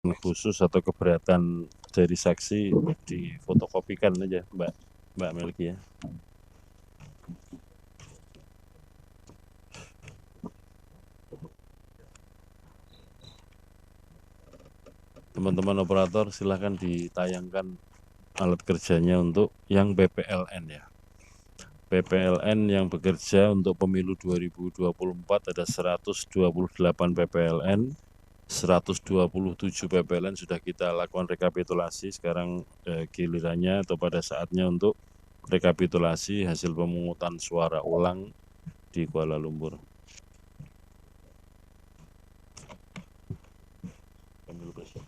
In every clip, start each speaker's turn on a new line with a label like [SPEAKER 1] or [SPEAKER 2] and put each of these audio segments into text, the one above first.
[SPEAKER 1] khusus atau keberatan dari saksi difotokopikan aja Mbak Melki ya. Teman-teman operator silahkan ditayangkan alat kerjanya untuk yang PPLN ya. PPLN yang bekerja untuk pemilu 2024 ada 128 PPLN, 127 PPLN sudah kita lakukan rekapitulasi. Sekarang gilirannya atau pada saatnya untuk rekapitulasi hasil pemungutan suara ulang di Kuala Lumpur. Pemilu presiden.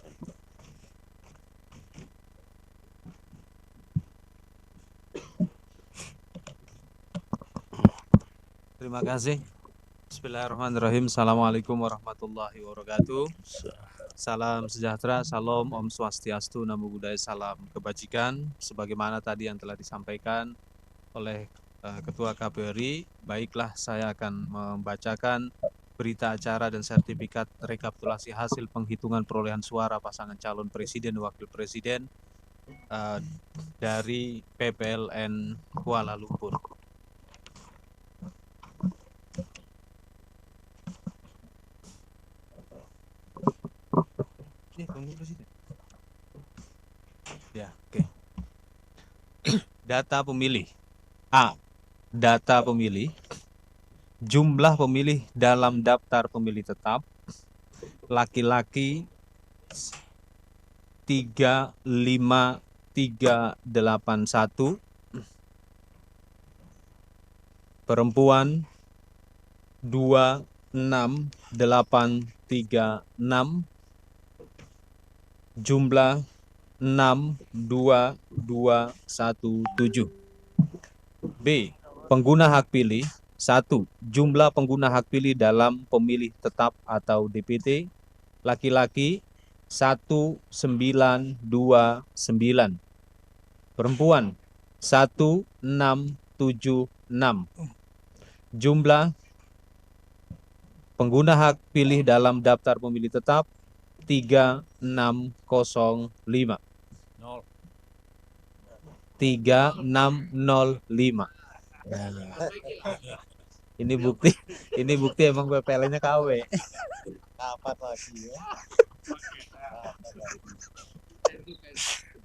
[SPEAKER 2] Terima kasih. Bismillahirrahmanirrahim. Assalamualaikum warahmatullahi wabarakatuh. Salam sejahtera, salam, Om Swastiastu, Namo Buddhaya, salam kebajikan. Sebagaimana tadi yang telah disampaikan oleh Ketua KPRI, baiklah saya akan membacakan berita acara dan sertifikat rekapitulasi hasil penghitungan perolehan suara pasangan calon presiden dan wakil presiden dari PPLN Kuala Lumpur. Ya, oke. Data pemilih. A. Data pemilih. Jumlah pemilih dalam daftar pemilih tetap. Laki-laki 35381. Perempuan 26836. Jumlah 62217. B. Pengguna hak pilih 1. Jumlah pengguna hak pilih dalam pemilih tetap atau DPT. Laki-laki 1929. Perempuan 1676. Jumlah pengguna hak pilih dalam daftar pemilih tetap 3605. 3605. Ini bukti emang PPL-nya KW. Kapan lagi ya?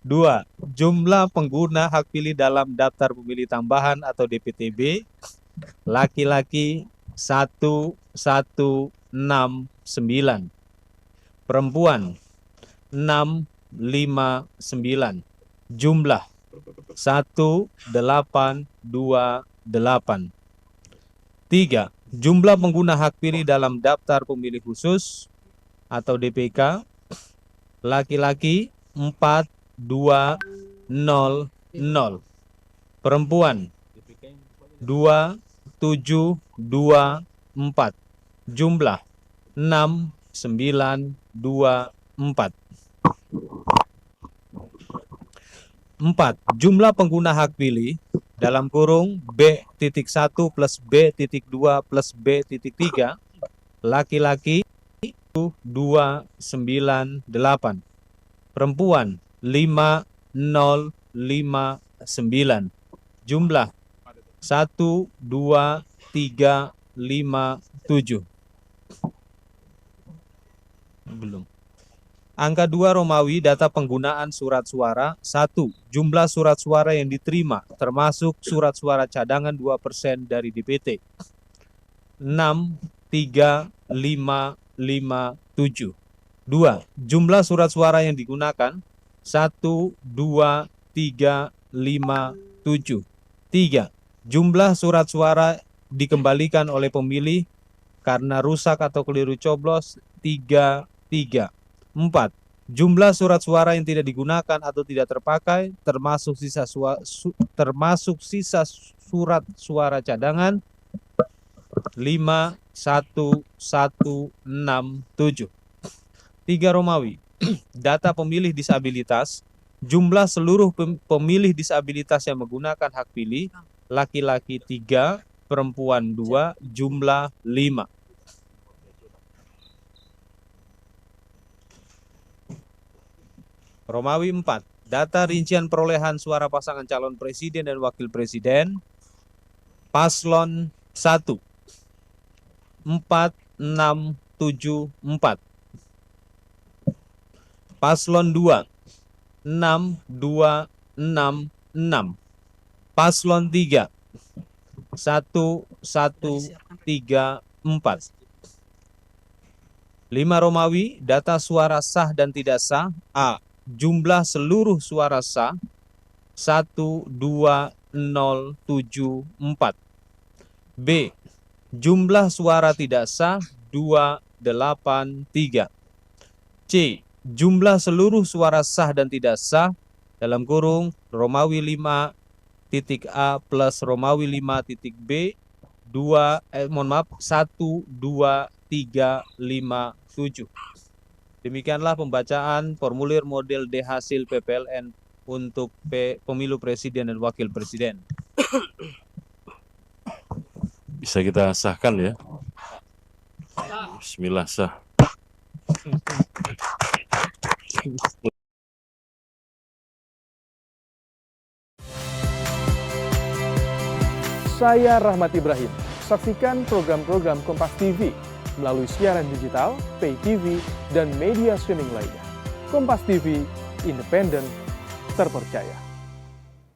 [SPEAKER 2] 2. Jumlah pengguna hak pilih dalam daftar pemilih tambahan atau DPTB. Laki-laki 1169. Perempuan 659. Jumlah 1828. 3. Jumlah pengguna hak pilih dalam daftar pemilih khusus atau DPK. Laki-laki 4200. Perempuan 2724. Jumlah 6924. 4. Jumlah pengguna hak pilih dalam kurung B.1 plus B.2 plus B.3. Laki-laki 298. Perempuan 5059. Jumlah 12357. Belum. Angka 2 Romawi, data penggunaan surat suara. 1. Jumlah surat suara yang diterima, termasuk surat suara cadangan 2% dari DPT. 63557. 2. Jumlah surat suara yang digunakan 12357. 3. Jumlah surat suara dikembalikan oleh pemilih karena rusak atau keliru coblos 33. 4. Jumlah surat suara yang tidak digunakan atau tidak terpakai termasuk sisa surat suara cadangan 511167. 3 Romawi. Data pemilih disabilitas. Jumlah seluruh pemilih disabilitas yang menggunakan hak pilih. Laki-laki 3, perempuan 2, jumlah 5. Romawi 4. Data rincian perolehan suara pasangan calon presiden dan wakil presiden. Paslon 1. 4674. Paslon 2. 6266. Paslon 3. 1134. 5 Romawi, data suara sah dan tidak sah. A. Jumlah seluruh suara sah 12074. B. Jumlah suara tidak sah 283. C. Jumlah seluruh suara sah dan tidak sah dalam kurung Romawi 5 titik A plus Romawi 5 titik B 12357. Demikianlah pembacaan formulir model D hasil PPLN untuk pemilu presiden dan wakil presiden.
[SPEAKER 1] Bisa kita sahkan ya. Bismillah, sah.
[SPEAKER 3] Saya Rahmat Ibrahim. Saksikan program-program Kompas TV melalui siaran digital, pay TV, dan media streaming lainnya. Kompas TV, independen, terpercaya.